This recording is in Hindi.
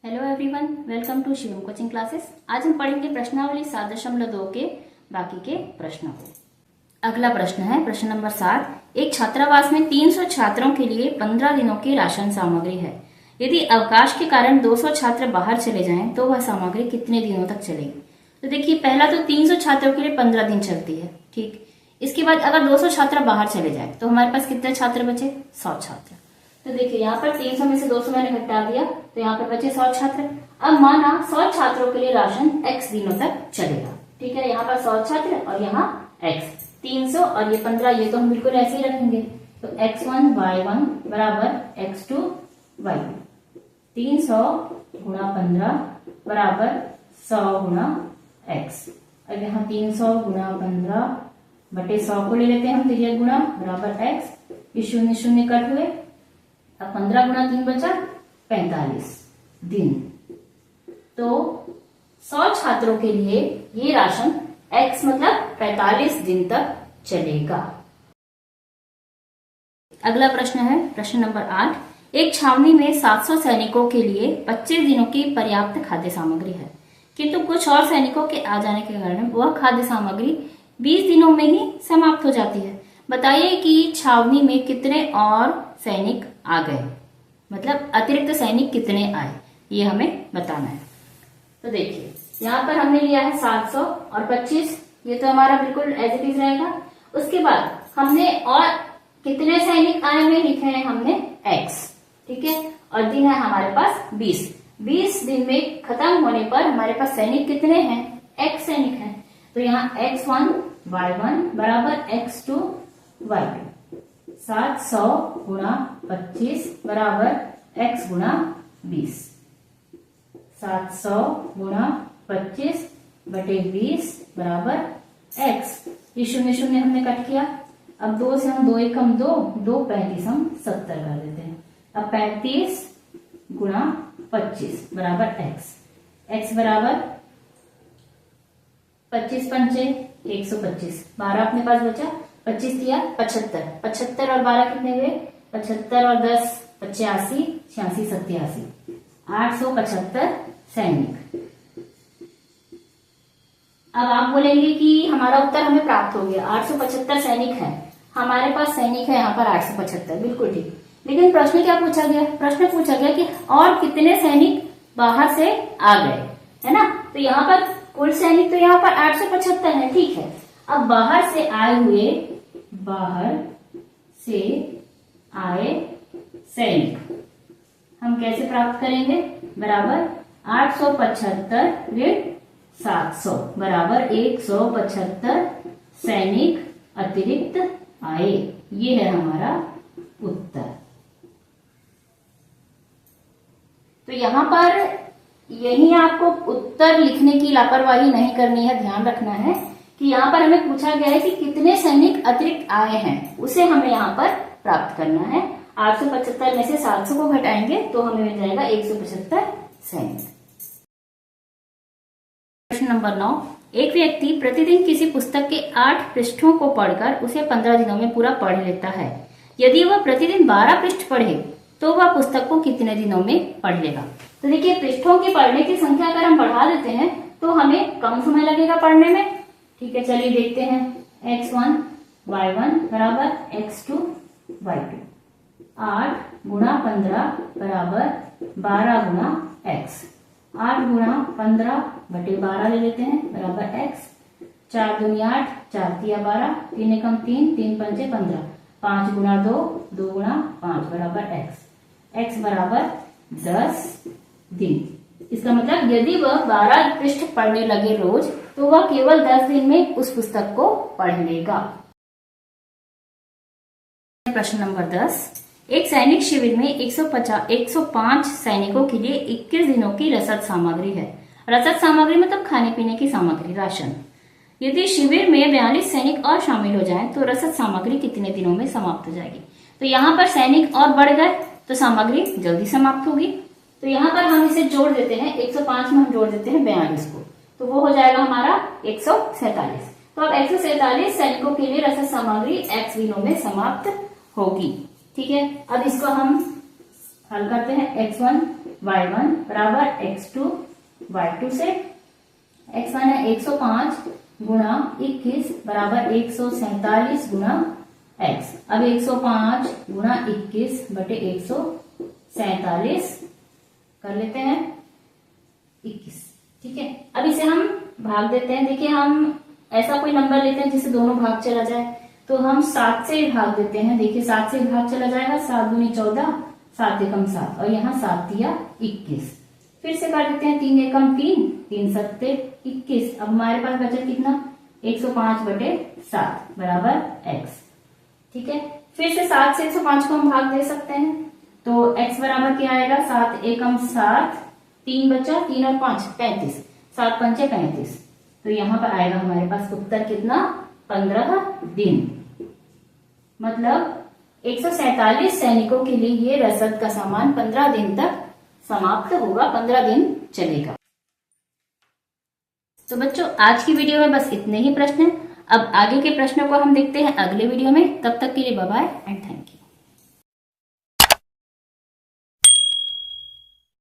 Hello everyone, welcome to Shivam coaching classes. आज हम पढ़ेंगे प्रश्नावली 7.2 के बाकी के प्रश्नों को। अगला प्रश्न है प्रश्न नंबर 7। एक छात्रावास में 300 छात्रों के लिए 15 दिनों की राशन सामग्री है। यदि अवकाश के कारण 200 छात्र बाहर चले जाएं तो वह सामग्री कितने दिनों तक चलेगी। तो देखिए, पहला तो 300 छात्रों के लिए 15 दिन चलती है, ठीक। इसके बाद अगर 200 छात्र बाहर चले जाए तो हमारे पास कितने छात्र बचे? 100 छात्र। तो देखिए, यहाँ पर 300 में से 200 मैंने घटा दिया तो यहाँ पर बचे 100 छात्र। अब माना 100 छात्रों के लिए राशन x दिनों तक चलेगा, ठीक है। यहाँ पर 100 छात्र और यहाँ x 300 और ये 15, ये तो हम बिल्कुल ऐसे ही रखेंगे। तो x1 y1 बराबर x2 y2, 300 गुणा 15 बराबर 100 गुणा x। अब यहाँ 300 गुणा 15 बटे 100 को ले लेते हैं हम, तो ये गुणा बराबर x, ये शून्य शून्य कट हुए। अब 15 गुणा 3 बचा 45 दिन। तो 100 छात्रों के लिए ये राशन x मतलब 45 दिन तक चलेगा। अगला प्रश्न है प्रश्न नंबर 8। एक छावनी में 700 सैनिकों के लिए 25 दिनों की पर्याप्त खाद्य सामग्री है, किंतु कुछ और सैनिकों के आ जाने के कारण वह खाद्य सामग्री 20 दिनों में ही समाप्त हो जाती है। बताइए कि छावनी में कितने और सैनिक आ गए, मतलब अतिरिक्त सैनिक कितने आए, ये हमें बताना है। तो देखिए, यहाँ पर हमने लिया है 700 और 25, ये तो हमारा बिल्कुल एज इट इज रहेगा। उसके बाद हमने और कितने सैनिक आए में लिखे हैं हमने x, ठीक है। और दिन है हमारे पास 20 दिन में खत्म होने पर हमारे पास सैनिक कितने हैं? x सैनिक हैं। तो यहाँ x1 y1 बराबर x2 y2, 700 गुणा 25 बराबर x गुणा 20, 700 गुणा 25 बटे 20 बराबर x। ये शून्य शून्य हमने कट किया। अब 2 से हम 2 एकम 2, 2 35 हम 70 कर देते हैं। अब 35 गुणा 25 बराबर x बराबर 25 पंचे 125, 12 अपने पास बचा, 25 दिया 75, 75 और 12 कितने हुए? 75 और 10 85, 86 87, 875 सैनिक। अब आप बोलेंगे कि हमारा उत्तर हमें प्राप्त हो गया, 875 सैनिक है हमारे पास। सैनिक है यहाँ पर 875, बिल्कुल ठीक। लेकिन प्रश्न क्या पूछा गया? प्रश्न पूछा गया कि और कितने सैनिक बाहर से आ गए, है ना। तो यहाँ पर कुल सैनिक तो यहाँ पर 875 है, ठीक है। अब बाहर से आए सैनिक हम कैसे प्राप्त करेंगे? बराबर 875 ऋण 700 बराबर 175 सैनिक अतिरिक्त आए। ये है हमारा उत्तर। तो यहाँ पर यही आपको उत्तर लिखने की लापरवाही नहीं करनी है, ध्यान रखना है कि यहाँ पर हमें पूछा गया है कि कितने सैनिक अतिरिक्त आए हैं, उसे हमें यहाँ पर प्राप्त करना है। 875 में से 700 को घटाएंगे तो हमें मिल जाएगा 175 सैनिक। प्रश्न नंबर 9। एक व्यक्ति प्रतिदिन किसी पुस्तक के 8 पृष्ठों को पढ़कर उसे 15 दिनों में पूरा पढ़ लेता है। यदि वह प्रतिदिन 12 पृष्ठ पढ़े तो वह पुस्तक को कितने दिनों में पढ़ लेगा। तो देखिए, पृष्ठों की पढ़ने की संख्या अगर हम बढ़ा देते हैं तो हमें कम समय लगेगा पढ़ने में, ठीक है। चलिए देखते हैं। x1 y1 बराबर x2 y2, 8 गुणा 15 बराबर 12 गुणा x, 8 गुणा 15 बटे 12 ले लेते हैं बराबर x, 4 दूनी 8, 4 तिया 12, 3 एकम 3, 3 पंचे 15, 5 गुणा 2, 2 गुणा 5 बराबर x बराबर 10 दिन। इसका मतलब यदि वह 12 पृष्ठ पढ़ने लगे रोज तो वह केवल 10 दिन में उस पुस्तक को पढ़ लेगा। प्रश्न नंबर 10। एक सैनिक शिविर में 105 सैनिकों के लिए 21 दिनों की रसद सामग्री है। रसद सामग्री मतलब खाने पीने की सामग्री, राशन। यदि शिविर में 42 सैनिक और शामिल हो जाएं तो रसद सामग्री कितने दिनों में समाप्त हो जाएगी। तो यहाँ पर सैनिक और बढ़ गए तो सामग्री जल्दी समाप्त होगी। तो यहाँ पर हम इसे जोड़ देते हैं, 105 में हम जोड़ देते हैं 42 को, तो वो हो जाएगा हमारा 147। तो अब 147 सैनिकों के लिए रसद सामग्री x दिनों में समाप्त होगी, ठीक है। अब इसको हम हल करते हैं। x1 y1 बराबर x2 y2 से x1 है 105 गुणा 21 बराबर 147 गुणा x। अब 105 गुणा 21 बटे 147 कर लेते हैं 21। ठीक है, अब इसे हम भाग देते हैं। देखिए हम ऐसा कोई नंबर लेते हैं जिसे दोनों भाग चला जाए, तो हम 7 से भाग देते हैं। देखिए 7 से भाग चला जाएगा, 7 दूनी 14, 7 एकम 7 और यहाँ 7 दिया 21। फिर से कर देते हैं 3 एकम 3, 3 सत्ते 21। अब हमारे पास बचा कितना 105 बटे 7 बराबर x। ठीक है, फिर से 7 से 105 को हम भाग दे सकते हैं, तो x बराबर क्या आएगा 7 एकम 7, 3 बचा 3 और 5 35, 7 पंचे 35। तो यहाँ पर आएगा हमारे पास उत्तर कितना 15 दिन। मतलब 147 सैनिकों के लिए ये रसद का सामान 15 दिन तक समाप्त होगा, 15 दिन चलेगा। तो बच्चों आज की वीडियो में बस इतने ही प्रश्न हैं। अब आगे के प्रश्नों को हम देखते हैं अगले वीडियो में। तब तक के लिए bye bye and thank you.